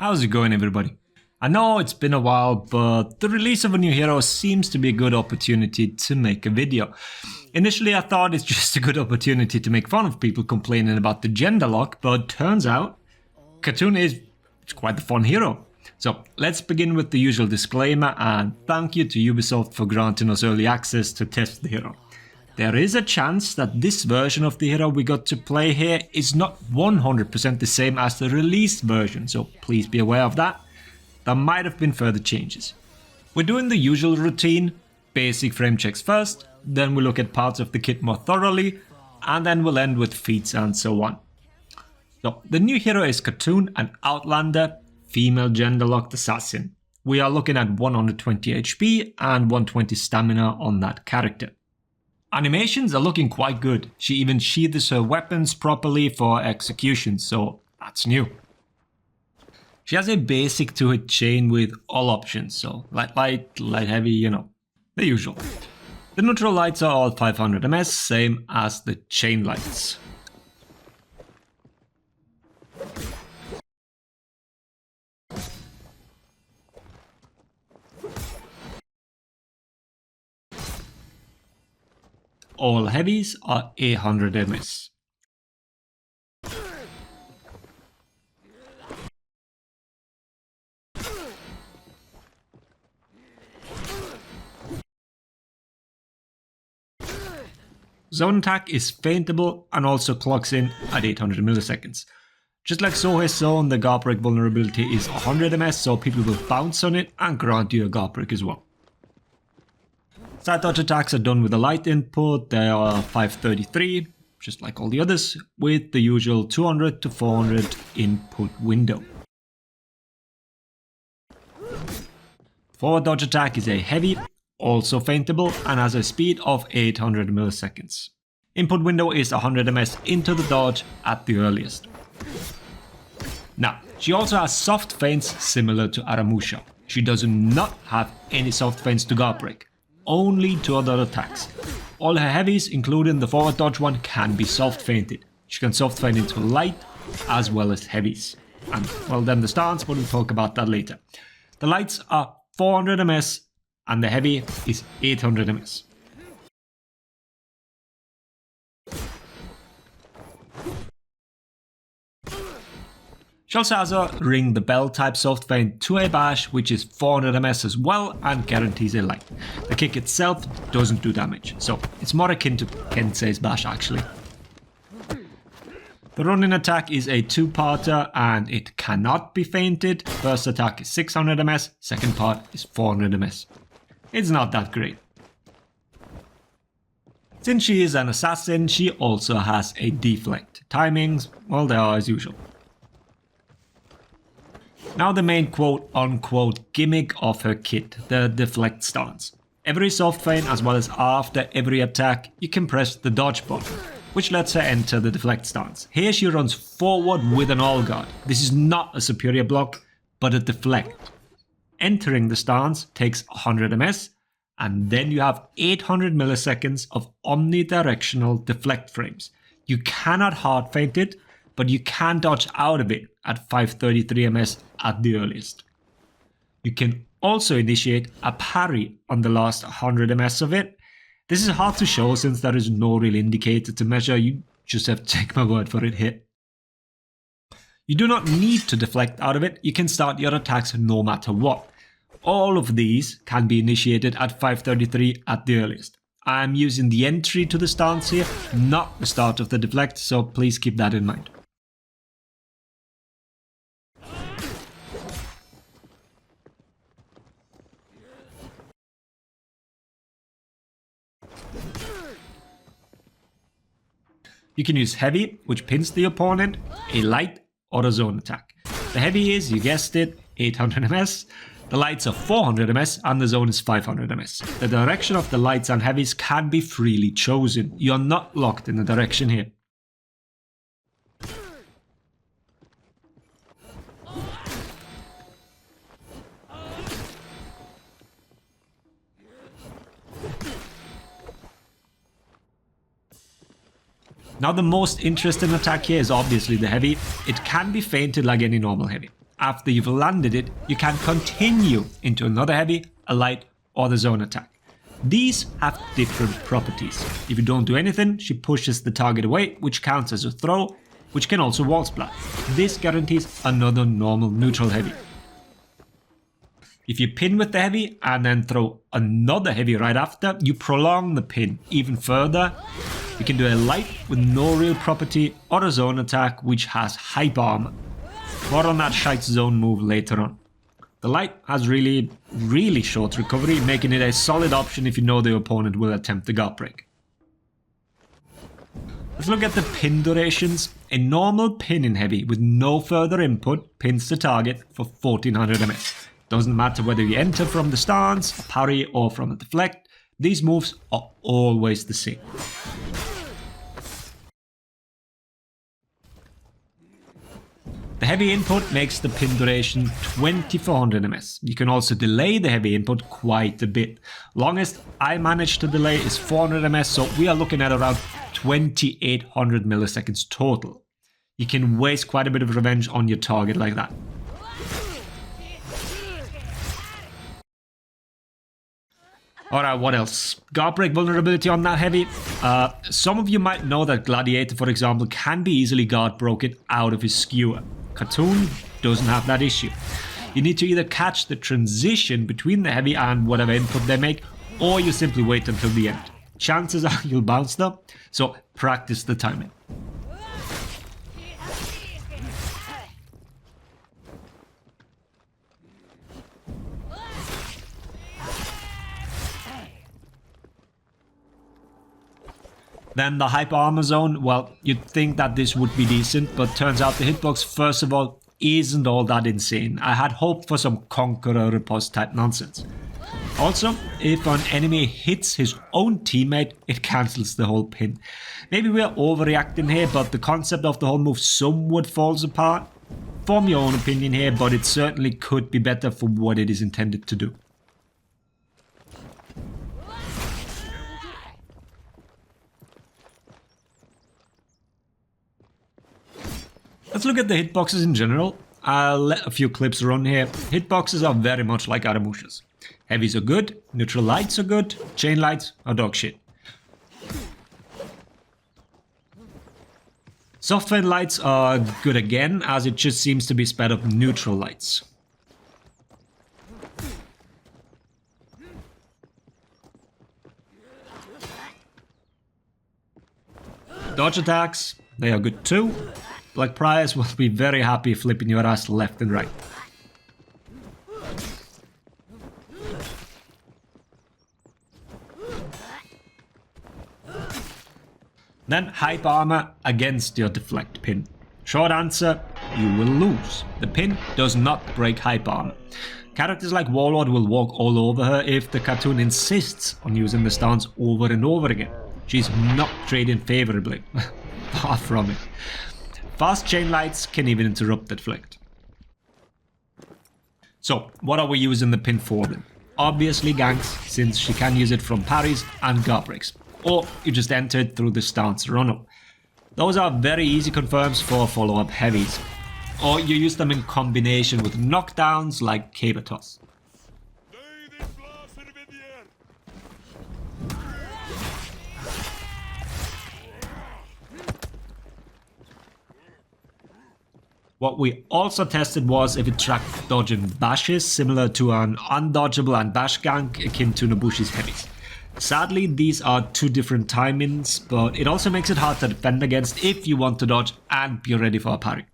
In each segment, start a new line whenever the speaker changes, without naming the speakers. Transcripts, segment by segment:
How's it going, everybody? I know it's been a while, but the release of a new hero seems to be a good opportunity to make a video. Initially I thought it's just a good opportunity to make fun of people complaining about the gender lock, but turns out Khatun is quite the fun hero. So let's begin with the usual disclaimer, and thank you to Ubisoft for granting us early access to test the hero. There is a chance that this version of the hero we got to play here is not 100% the same as the released version, so please be aware of that. There might have been further changes. We're doing the usual routine, basic frame checks first, then we'll look at parts of the kit more thoroughly, and then we'll end with feats and so on. So the new hero is Khatun, an outlander, female gender locked assassin. We are looking at 120 HP and 120 stamina on that character. Animations are looking quite good. She even sheathes her weapons properly for execution, so that's new. She has a basic 2-hit chain with all options, so light, heavy, you know, the usual. The neutral lights are all 500 ms, same as the chain lights. All heavies are 800 ms. Zone attack is feintable and also clocks in at 800 milliseconds. Just like Sohe's zone, the guard break vulnerability is 100 ms, so people will bounce on it and grant you a guard break as well. Side dodge attacks are done with a light input. They are 533, just like all the others, with the usual 200 to 400 input window. Forward dodge attack is a heavy, also feintable, and has a speed of 800 milliseconds. Input window is 100 ms into the dodge at the earliest. Now, she also has soft feints similar to Aramusha. She does not have any soft feints to guard break. Only 2 other attacks. All her heavies, including the forward dodge one, can be soft feinted. She can soft feint into light as well as heavies. And well, then the stance, but we'll talk about that later. The lights are 400 ms and the heavy is 800 ms. She also has a ring the bell type soft feint to a bash, which is 400 ms as well and guarantees a light. The kick itself doesn't do damage, so it's more akin to Kensei's bash actually. The running attack is a 2-parter and it cannot be feinted. First attack is 600 ms, second part is 400 ms. It's not that great. Since she is an assassin, she also has a deflect. Timings, well, they are as usual. Now the main quote-unquote gimmick of her kit, the deflect stance. Every soft feint as well as after every attack, you can press the dodge button, which lets her enter the deflect stance. Here she runs forward with an all guard. This is not a superior block, but a deflect. Entering the stance takes 100 ms, and then you have 800 milliseconds of omnidirectional deflect frames. You cannot hard feint it, but you can dodge out of it at 533 ms at the earliest. You can also initiate a parry on the last 100 ms of it. This is hard to show since there is no real indicator to measure, you just have to take my word for it here. You do not need to deflect out of it, you can start your attacks no matter what. All of these can be initiated at 533 at the earliest. I am using the entry to the stance here, not the start of the deflect, so please keep that in mind. You can use heavy, which pins the opponent, a light, or a zone attack. The heavy is, you guessed it, 800 ms. The lights are 400 ms and the zone is 500 ms. The direction of the lights and heavies can be freely chosen. You're not locked in a direction here. Now the most interesting attack here is obviously the heavy. It can be feinted like any normal heavy. After you've landed it, you can continue into another heavy, a light, or the zone attack. These have different properties. If you don't do anything, she pushes the target away, which counts as a throw, which can also wall splat. This guarantees another normal neutral heavy. If you pin with the heavy and then throw another heavy right after, you prolong the pin even further. You can do a light with no real property or a zone attack which has hype armor. More on that shite zone move later on. The light has really short recovery, making it a solid option if you know the opponent will attempt the guard break. Let's look at the pin durations. A normal pin in heavy with no further input pins the target for 1400 ms. Doesn't matter whether you enter from the stance, a parry, or from a deflect, these moves are always the same. The heavy input makes the pin duration 2400 ms. You can also delay the heavy input quite a bit. Longest I managed to delay is 400 ms, so we are looking at around 2800 milliseconds total. You can waste quite a bit of revenge on your target like that. Alright, what else? Guard break vulnerability on that heavy. Some of you might know that Gladiator, for example, can be easily guard broken out of his skewer. Khatun doesn't have that issue. You need to either catch the transition between the heavy and whatever input they make, or you simply wait until the end. Chances are you'll bounce though, so practice the timing. Then the hyper armor zone, well, you'd think that this would be decent, but turns out the hitbox, first of all, isn't all that insane. I had hoped for some Conqueror riposte type nonsense. Also, if an enemy hits his own teammate, it cancels the whole pin. Maybe we're overreacting here, but the concept of the whole move somewhat falls apart. Form your own opinion here, but it certainly could be better for what it is intended to do. Let's look at the hitboxes in general. I'll let a few clips run here. Hitboxes are very much like Aramushas. Heavies are good, neutral lights are good, chain lights are dog shit. Soft fade lights are good again, as it just seems to be sped up neutral lights. Dodge attacks, they are good too. Black Priors will be very happy flipping your ass left and right. Then hype armor against your deflect pin. Short answer, you will lose. The pin does not break hype armor. Characters like Warlord will walk all over her if the Khatun insists on using the stance over and over again. She's not trading favorably. Far from it. Fast chain lights can even interrupt that deflect. So, what are we using the pin for then? Obviously ganks, since she can use it from parries and guard breaks. Or you just enter it through the stance run-up. Those are very easy confirms for follow-up heavies. Or you use them in combination with knockdowns like caber toss. What we also tested was if it tracked dodge and bashes, similar to an undodgeable and bash gank akin to Nobushi's heavies. Sadly, these are two different timings, but it also makes it hard to defend against if you want to dodge and be ready for a parry.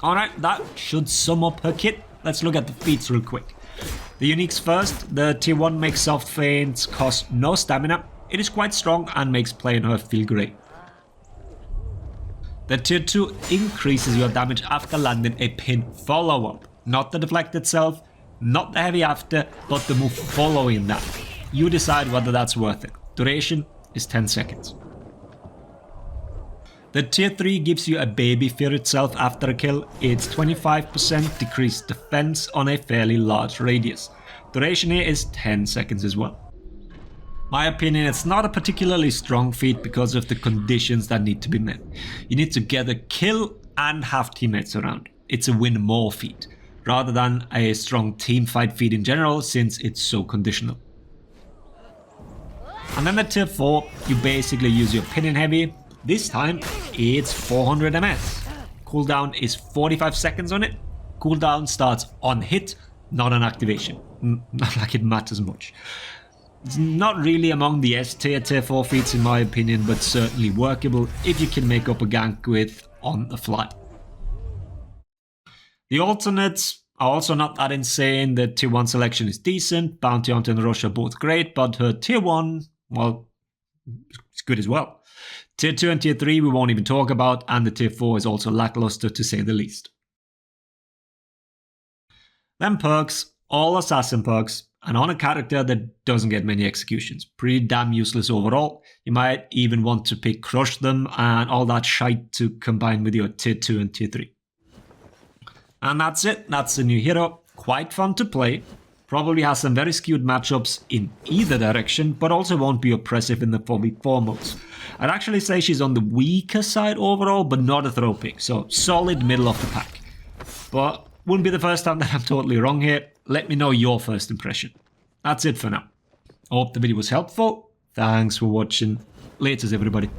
Alright, that should sum up her kit. Let's look at the feats real quick. The uniques first. The tier 1 makes soft feints cost no stamina. It is quite strong and makes playing her feel great. The tier 2 increases your damage after landing a pin follow-up. Not the deflect itself, not the heavy after, but the move following that. You decide whether that's worth it. Duration is 10 seconds. The tier 3 gives you a baby fear itself after a kill. It's 25% decreased defense on a fairly large radius. Duration here is 10 seconds as well. My opinion, it's not a particularly strong feat because of the conditions that need to be met. You need to get a kill and have teammates around. It's a win more feat, rather than a strong team fight feat in general, since it's so conditional. And then the tier 4, you basically use your pinion heavy. This time, it's 400 ms. Cooldown is 45 seconds on it. Cooldown starts on hit, not on activation. Not like it matters much. It's not really among the S tier tier 4 feats in my opinion, but certainly workable if you can make up a gank with on the fly. The alternates are also not that insane. The tier 1 selection is decent, Bounty Hunter and Rush are both great, but her tier 1, well, it's good as well. Tier 2 and tier 3 we won't even talk about, and the tier 4 is also lackluster to say the least. Then perks, all assassin perks, and on a character that doesn't get many executions. Pretty damn useless overall. You might even want to pick Crush them and all that shite to combine with your tier 2 and tier 3. And that's it, that's the new hero. Quite fun to play. Probably has some very skewed matchups in either direction, but also won't be oppressive in the 4v4 modes. I'd actually say she's on the weaker side overall, but not a throw pick, so solid middle of the pack. But wouldn't be the first time that I'm totally wrong here. Let me know your first impression. That's it for now. I hope the video was helpful. Thanks for watching. Laters, everybody.